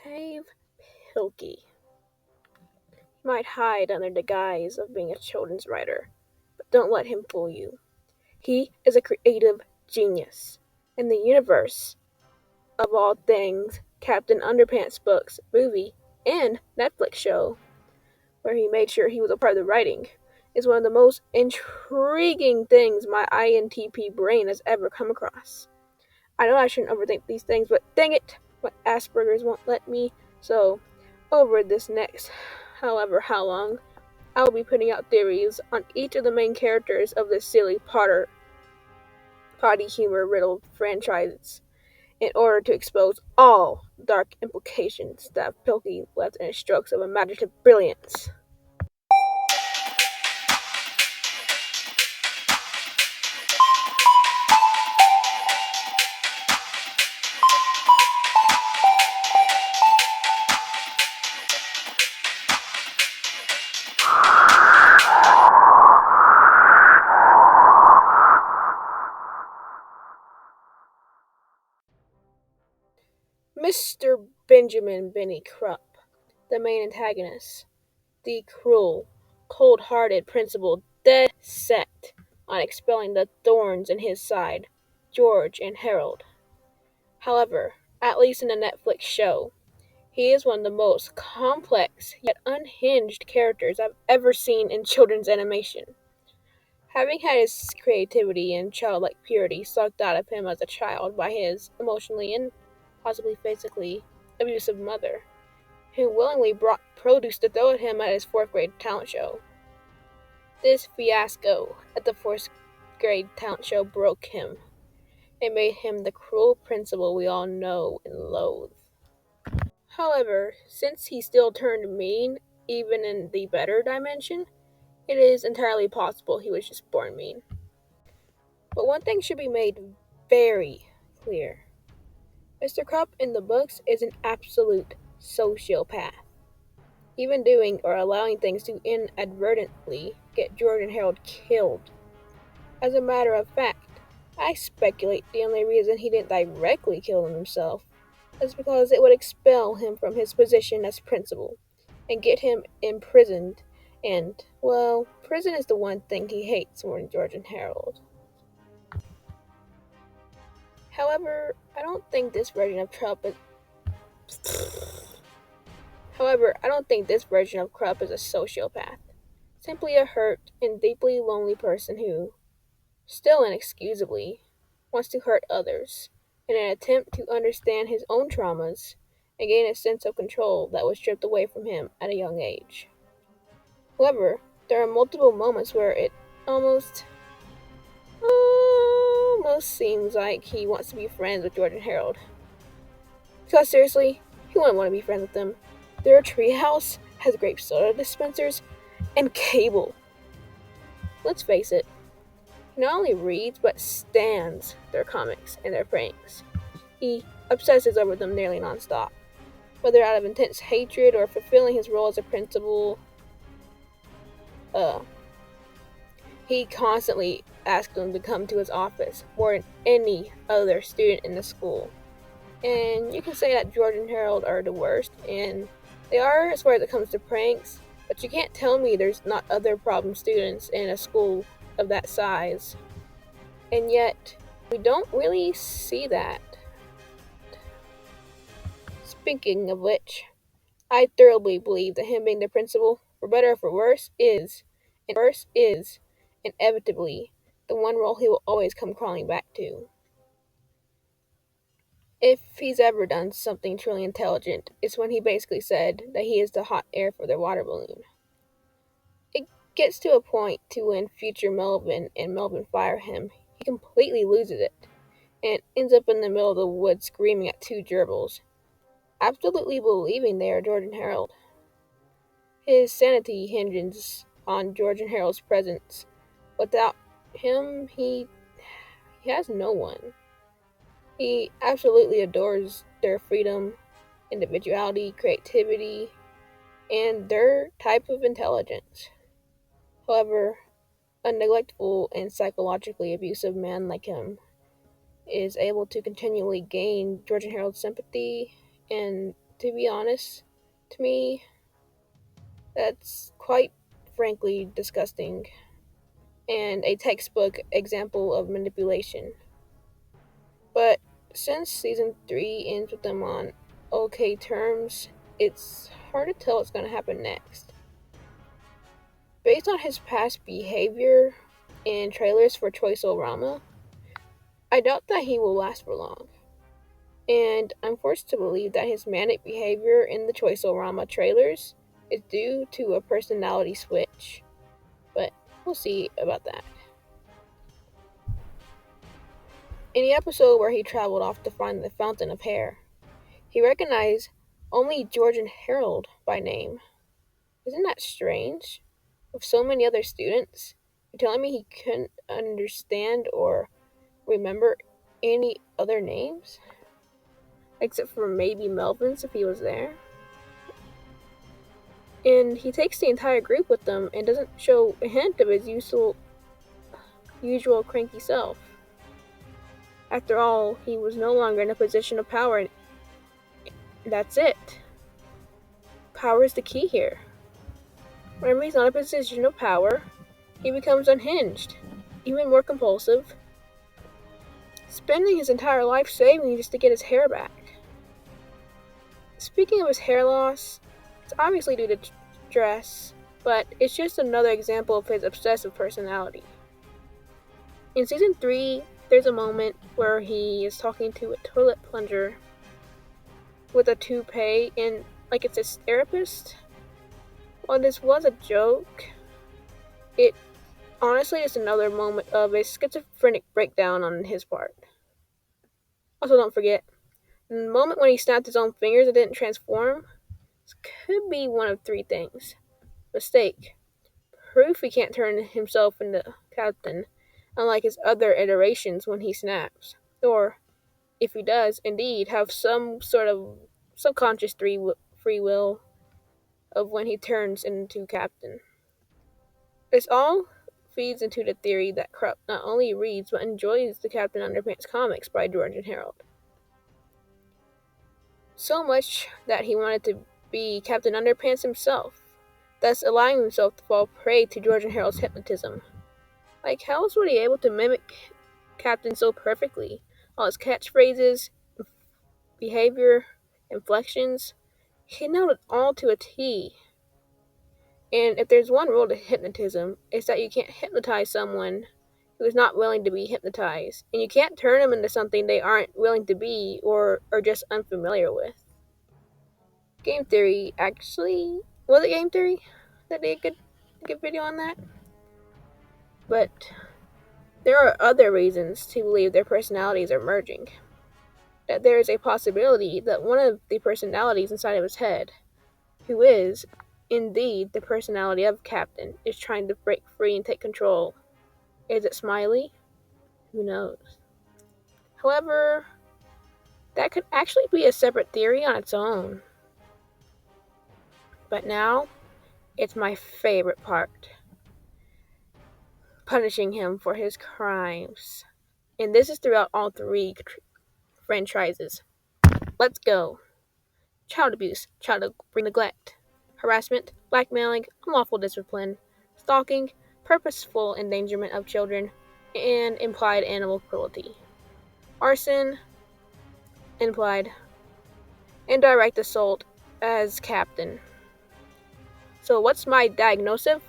Dave Hilke might hide under the guise of being a children's writer, but don't let him fool you. He is a creative genius. In the universe of all things, Captain Underpants books, movie, and Netflix show, where he made sure he was a part of the writing, is one of the most intriguing things my INTP brain has ever come across. I know I shouldn't overthink these things, but dang it, my Asperger's won't let me. So, over this next however how long, I will be putting out theories on each of the main characters of this silly potty humor riddled franchise in order to expose all dark implications that Pilkey left in his strokes of imaginative brilliance. Mr. Benjamin Benny Krupp, the main antagonist, the cruel, cold-hearted principal dead set on expelling the thorns in his side, George and Harold. However, at least in the Netflix show, he is one of the most complex yet unhinged characters I've ever seen in children's animation. Having had his creativity and childlike purity sucked out of him as a child by his emotionally and possibly physically abusive mother, who willingly brought produce to throw at him at his fourth grade talent show. This fiasco at the fourth grade talent show broke him. It made him the cruel principal we all know and loathe. However, since he still turned mean, even in the better dimension, it is entirely possible he was just born mean. But one thing should be made very clear. Mr. Krupp in the books is an absolute sociopath, even doing or allowing things to inadvertently get George and Harold killed. As a matter of fact, I speculate the only reason he didn't directly kill them himself is because it would expel him from his position as principal and get him imprisoned. And, well, prison is the one thing he hates more than George and Harold. However, I don't think this version of Trump is. However, I don't think this version of Krupp is a sociopath. Simply a hurt and deeply lonely person who, still inexcusably, wants to hurt others in an attempt to understand his own traumas and gain a sense of control that was stripped away from him at a young age. However, there are multiple moments where it almost almost seems like he wants to be friends with George and Harold. Because seriously, who wouldn't want to be friends with them? Their treehouse has grape soda dispensers and cable. Let's face it, he not only reads but stands their comics and their pranks. He obsesses over them nearly nonstop. Whether out of intense hatred or fulfilling his role as a principal, uh, he constantly asks them to come to his office more than any other student in the school. And you can say that George and Harold are the worst, and they are as far as it comes to pranks, but you can't tell me there's not other problem students in a school of that size. And yet, we don't really see that. Speaking of which, I thoroughly believe that him being the principal, for better or for worse, is inevitably the one role he will always come crawling back to. If he's ever done something truly intelligent, it's when he basically said that he is the hot air for their water balloon. It gets to a point to when future Melvin and Melvin fire him, he completely loses it and ends up in the middle of the woods screaming at two gerbils, absolutely believing they are George and Harold. His sanity hinges on George and Harold's presence. Without him, he has no one. He absolutely adores their freedom, individuality, creativity, and their type of intelligence. However, a neglectful and psychologically abusive man like him is able to continually gain George and Harold's sympathy and to be honest, to me, that's quite frankly disgusting and a textbook example of manipulation. But since season 3 ends with them on okay terms, it's hard to tell what's going to happen next. Based on his past behavior in trailers for Choice-O-Rama, I doubt that he will last for long. And I'm forced to believe that his manic behavior in the Choice-O-Rama trailers is due to a personality switch. But we'll see about that. In the episode where he traveled off to find the Fountain of Hair, he recognized only George and Harold by name. Isn't that strange? With so many other students, you're telling me he couldn't understand or remember any other names? Except for maybe Melvin's if he was there. And he takes the entire group with him and doesn't show a hint of his usual cranky self. After all, he was no longer in a position of power, and that's it. Power is the key here. Whenever he's not in a position of power, he becomes unhinged, even more compulsive, spending his entire life saving just to get his hair back. Speaking of his hair loss, it's obviously due to stress, but it's just another example of his obsessive personality. In season 3, there's a moment where he is talking to a toilet plunger with a toupee and like it's his therapist. While this was a joke, it honestly is another moment of a schizophrenic breakdown on his part. Also, don't forget, the moment when he snapped his own fingers and didn't transform, this could be one of three things. Mistake. Proof he can't turn himself into Captain, unlike his other iterations when he snaps. Or, if he does indeed have some sort of subconscious free will of when he turns into Captain. This all feeds into the theory that Krupp not only reads but enjoys the Captain Underpants comics by George and Harold. So much that he wanted to be Captain Underpants himself, thus allowing himself to fall prey to George and Harold's hypnotism. Like, how else was he able to mimic Captain so perfectly? All his catchphrases, behavior, inflections, he nailed it all to a T. And if there's one rule to hypnotism, it's that you can't hypnotize someone who is not willing to be hypnotized. And you can't turn them into something they aren't willing to be or are just unfamiliar with. Game Theory, actually, was it Game Theory that did a good video on that? But there are other reasons to believe their personalities are merging. That there is a possibility that one of the personalities inside of his head, who is, indeed, the personality of Captain, is trying to break free and take control. Is it Smiley? Who knows? However, that could actually be a separate theory on its own. But now, it's my favorite part. Punishing him for his crimes. And this is throughout all three franchises. Let's go. Child abuse, child neglect, harassment, blackmailing, unlawful discipline, stalking, purposeful endangerment of children, and implied animal cruelty. Arson, implied, and direct assault as Captain. So what's my diagnosis?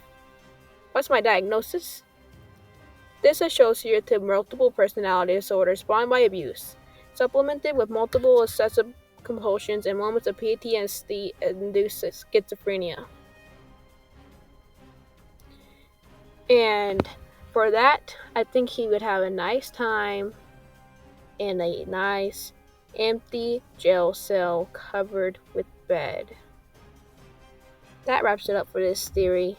Dissociative multiple personality disorder spawned by abuse, supplemented with multiple obsessive compulsions and moments of PTSD-induced schizophrenia. And for that, I think he would have a nice time in a nice, empty jail cell covered with bed. That wraps it up for this theory.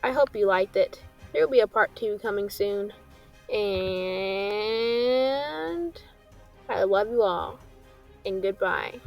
I hope you liked it. There will be a part 2 coming soon. And I love you all. And goodbye.